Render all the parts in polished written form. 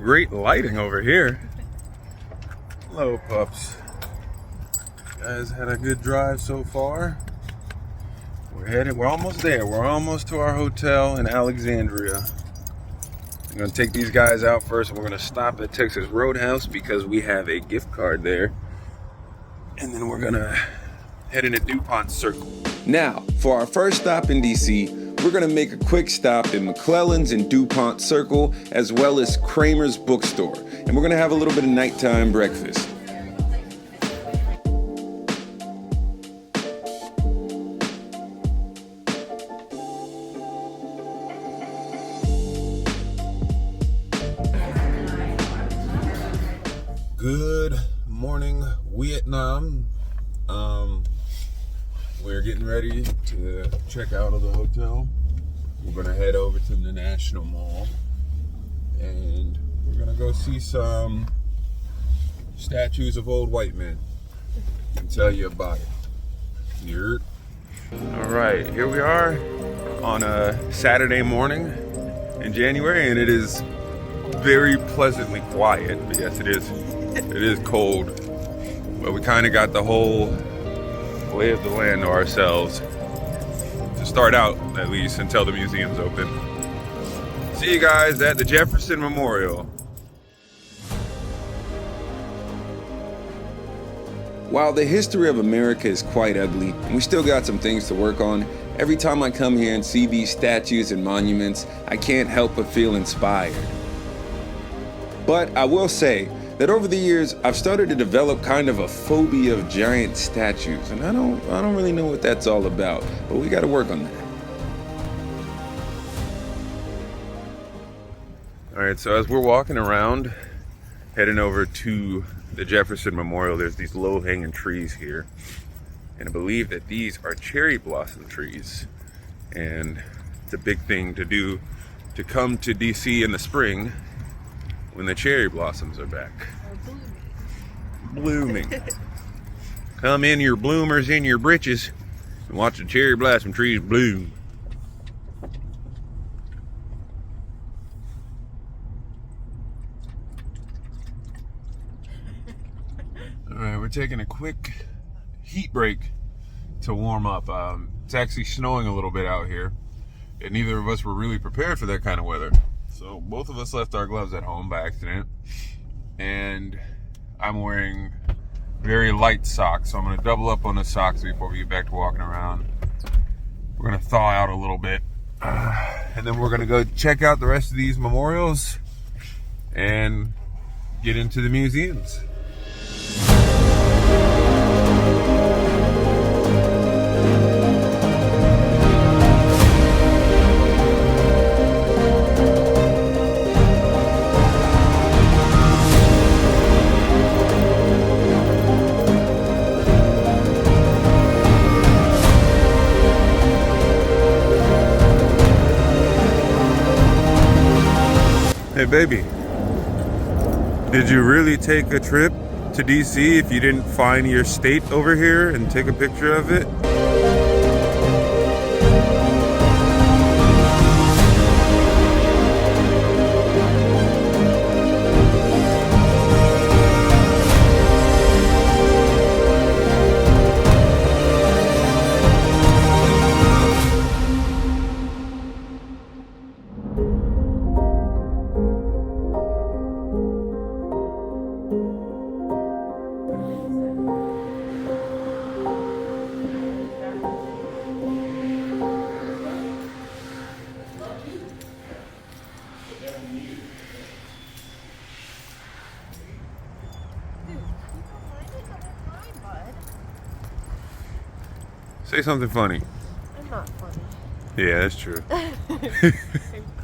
great lighting over here. Hello, pups. You guys had a good drive so far. We're almost there. We're almost to our hotel in Alexandria. I'm gonna take these guys out first. We're gonna stop at Texas Roadhouse because we have a gift card there. And then we're gonna head into DuPont Circle. Now, for our first stop in DC, we're gonna make a quick stop in McClellan's and DuPont Circle, as well as Kramer's Bookstore. And we're gonna have a little bit of nighttime breakfast. Good morning, Vietnam. We're getting ready to check out of the hotel. We're gonna head over to the National Mall and we're gonna go see some statues of old white men and tell you about it. Here. All right, here we are on a Saturday morning in January, and it is very pleasantly quiet. But yes, it is cold, but we kind of got the whole lay of the land to ourselves to start out, at least until the museum's open. See you guys at the Jefferson Memorial. While the history of America is quite ugly, and we still got some things to work on, every time I come here and see these statues and monuments, I can't help but feel inspired. But I will say that over the years, I've started to develop kind of a phobia of giant statues, and I don't really know what that's all about, but we gotta work on that. All right, so as we're walking around, heading over to the Jefferson Memorial, there's these low-hanging trees here, and I believe that these are cherry blossom trees, and it's a big thing to do to come to DC in the spring when the cherry blossoms are back. Blooming. Come in your bloomers in your britches and watch the cherry blossom trees bloom. All right, we're taking a quick heat break to warm up. It's actually snowing a little bit out here, and neither of us were really prepared for that kind of weather. So both of us left our gloves at home by accident, and I'm wearing very light socks, so I'm gonna double up on the socks before we get back to walking around. We're gonna thaw out a little bit, and then we're gonna go check out the rest of these memorials and get into the museums. Hey baby, did you really take a trip to DC if you didn't find your state over here and take a picture of it? Say something funny. I'm not funny. Yeah, that's true. I'm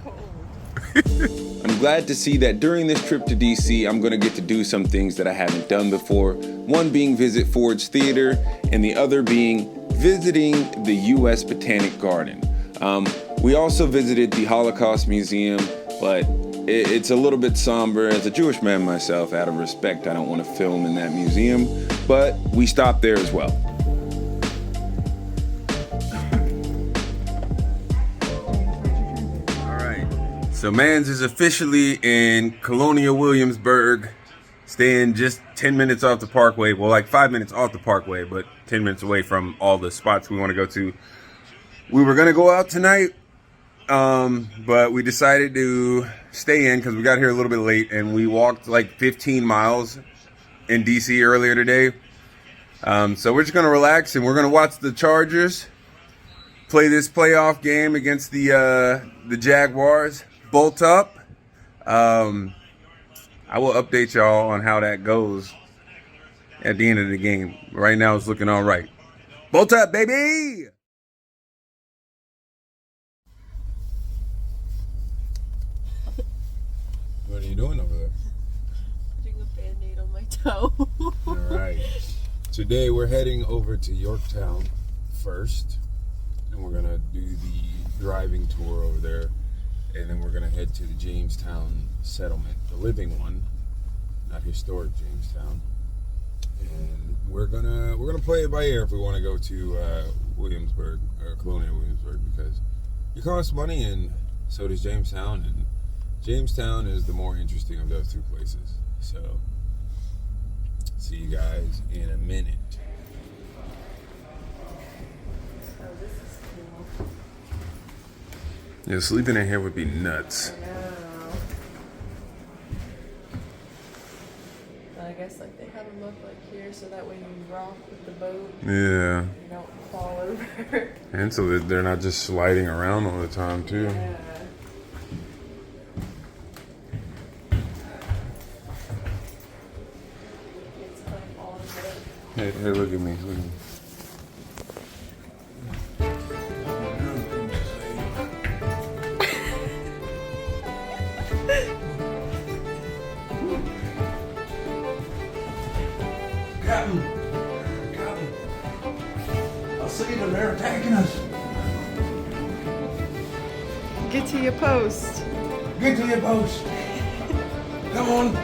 cold. I'm glad to see that during this trip to DC, I'm gonna get to do some things that I haven't done before. One being visit Ford's Theater, and the other being visiting the U.S. Botanic Garden. We also visited the Holocaust Museum, but it's a little bit somber. As a Jewish man myself, out of respect, I don't want to film in that museum, but we stopped there as well. So Mans is officially in Colonial Williamsburg, staying just 10 minutes off the parkway. Well, like 5 minutes off the parkway, but 10 minutes away from all the spots we want to go to. We were going to go out tonight, but we decided to stay in because we got here a little bit late, and we walked like 15 miles in DC earlier today. So we're just going to relax, and we're going to watch the Chargers play this playoff game against the Jaguars. Bolt up. I will update y'all on how that goes at the end of the game. Right now it's looking all right. Bolt up, baby! What are you doing over there? Putting a Band-Aid on my toe. All right. Today we're heading over to Yorktown first, and we're gonna do the driving tour over there, and then we're gonna head to the Jamestown settlement, the living one, not historic Jamestown. And we're gonna play it by ear if we want to go to Williamsburg or Colonial Williamsburg, because it costs money, and so does Jamestown, and Jamestown is the more interesting of those two places. So, see you guys in a minute. Oh, this is cool. Yeah, sleeping in here would be nuts. I know. But I guess like they have them up like here so that way you rock with the boat. Yeah. You don't fall over. And so that they're not just sliding around all the time, too. Yeah. It's like all in the Hey, look at me. Look at me. Captain! Captain! I see them, they're attacking us. Get to your post. Get to your post. Come on.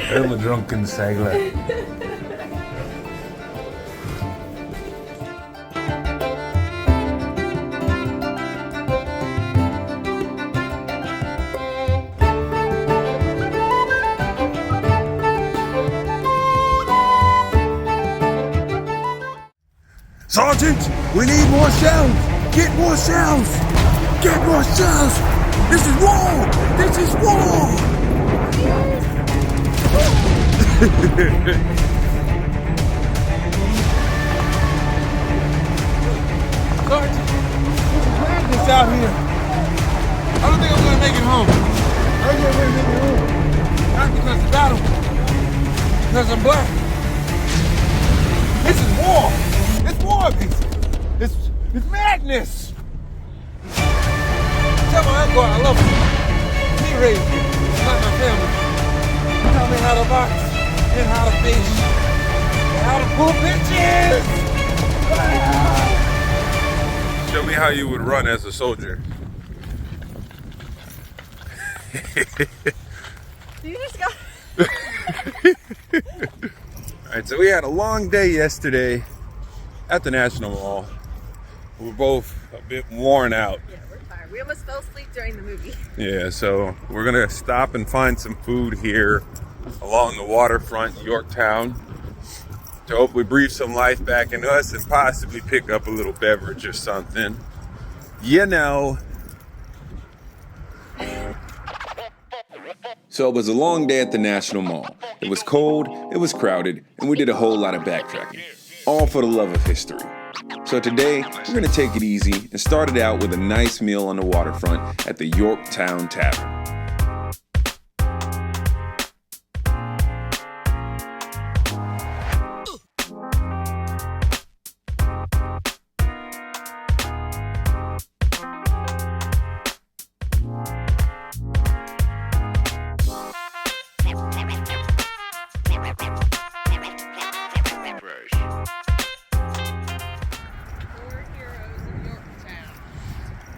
I'm a drunken sailor. Sergeant, we need more shells! Get more shells! Get more shells! This is war! This is war! Sergeant, there's madness out here. I don't think I'm gonna make it home. I think I'm gonna make it home. Not because of battle, because I'm black. This is war! It's war, basically. It's madness. Tell my uncle I love him. He raised me, not my family. He taught me how to box and how to fish and how to pull bitches. Show me how you would run as a soldier. You just got. Alright, so we had a long day yesterday at the National Mall. We're both a bit worn out. Yeah, we're tired. We almost fell asleep during the movie. Yeah, so we're gonna stop and find some food here along the waterfront, Yorktown, to hopefully breathe some life back into us and possibly pick up a little beverage or something. You know. So it was a long day at the National Mall. It was cold, it was crowded, and we did a whole lot of backtracking. All for the love of history. So today, we're gonna take it easy and start it out with a nice meal on the waterfront at the Yorktown Tavern.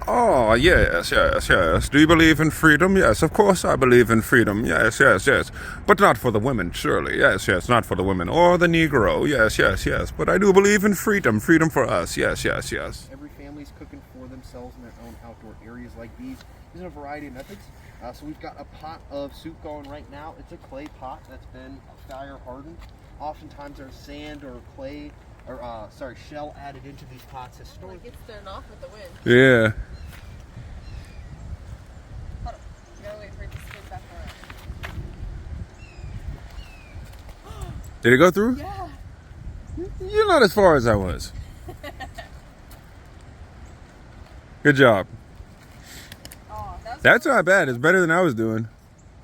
Oh, yes, yes, yes. Do you believe in freedom? Yes, of course I believe in freedom. Yes, yes, yes. But not for the women, surely. Yes, yes, not for the women or the Negro. Yes, yes, yes. But I do believe in freedom. Freedom for us. Yes, yes, yes. Every family's cooking for themselves in their own outdoor areas like these using a variety of methods. So we've got a pot of soup going right now. It's a clay pot that's been fire hardened. Oftentimes there's sand or clay or shell added into these pots historically. Like it's thrown off with the wind. Yeah. Hold on. You gotta wait for it to spin back around. Did it go through? Yeah. You're not as far as I was. Good job. Oh, That's not bad. It's better than I was doing.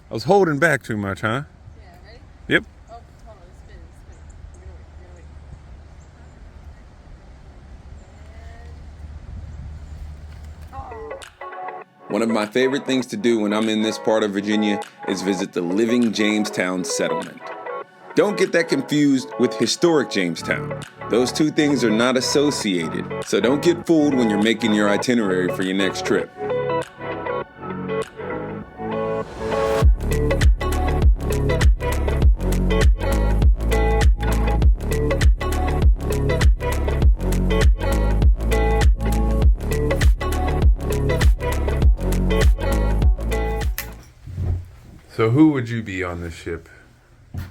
I was holding back too much, huh? Yeah, ready? Yep. Oh, hold on. It's spinning. We're gonna wait. One of my favorite things to do when I'm in this part of Virginia is visit the living Jamestown settlement. Don't get that confused with historic Jamestown. Those two things are not associated, so don't get fooled when you're making your itinerary for your next trip. So who would you be on this ship? What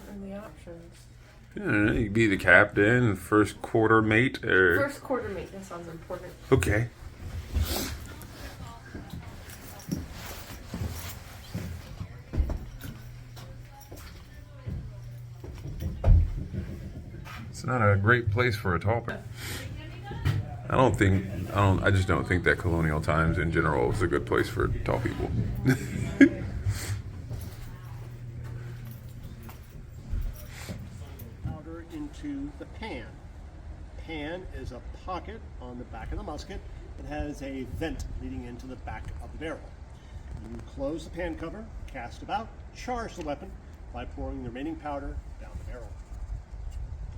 are the options? I don't know, you could be the captain, first quarter mate, or... First quarter mate. That sounds important. Okay. It's not a great place for a tall person. I just don't think that colonial times in general was a good place for tall people. Powder into the pan. Pan is a pocket on the back of the musket that has a vent leading into the back of the barrel. You close the pan cover, cast about, charge the weapon by pouring the remaining powder down the barrel.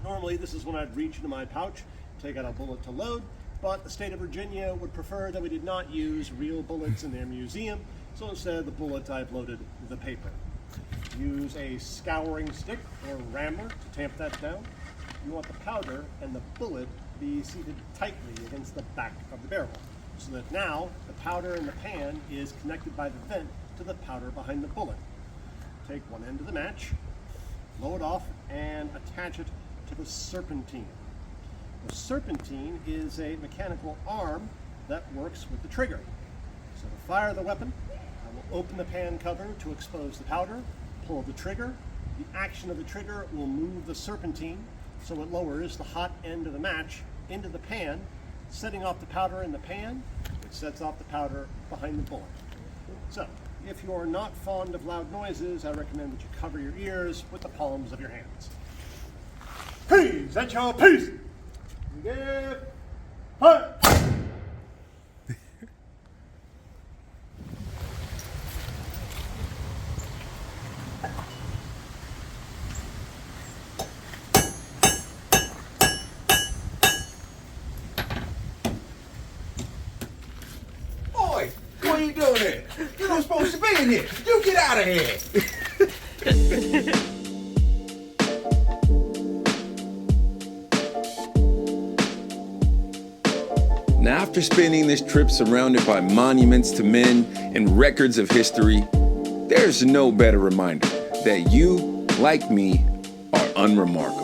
Normally, this is when I'd reach into my pouch, take out a bullet to load, but the state of Virginia would prefer that we did not use real bullets in their museum, so instead the bullet I've loaded the paper. Use a scouring stick or rammer to tamp that down. You want the powder and the bullet be seated tightly against the back of the barrel, so that now the powder in the pan is connected by the vent to the powder behind the bullet. Take one end of the match, blow it off, and attach it to the serpentine. The serpentine is a mechanical arm that works with the trigger. So to fire the weapon, I will open the pan cover to expose the powder, pull the trigger. The action of the trigger will move the serpentine so it lowers the hot end of the match into the pan, setting off the powder in the pan, which sets off the powder behind the bullet. So, if you're not fond of loud noises, I recommend that you cover your ears with the palms of your hands. Peace at your peace! Give fire! Boy, what are you doing here? You're not supposed to be in here. You get out of here. Now, after spending this trip surrounded by monuments to men and records of history, there's no better reminder that you, like me, are unremarkable.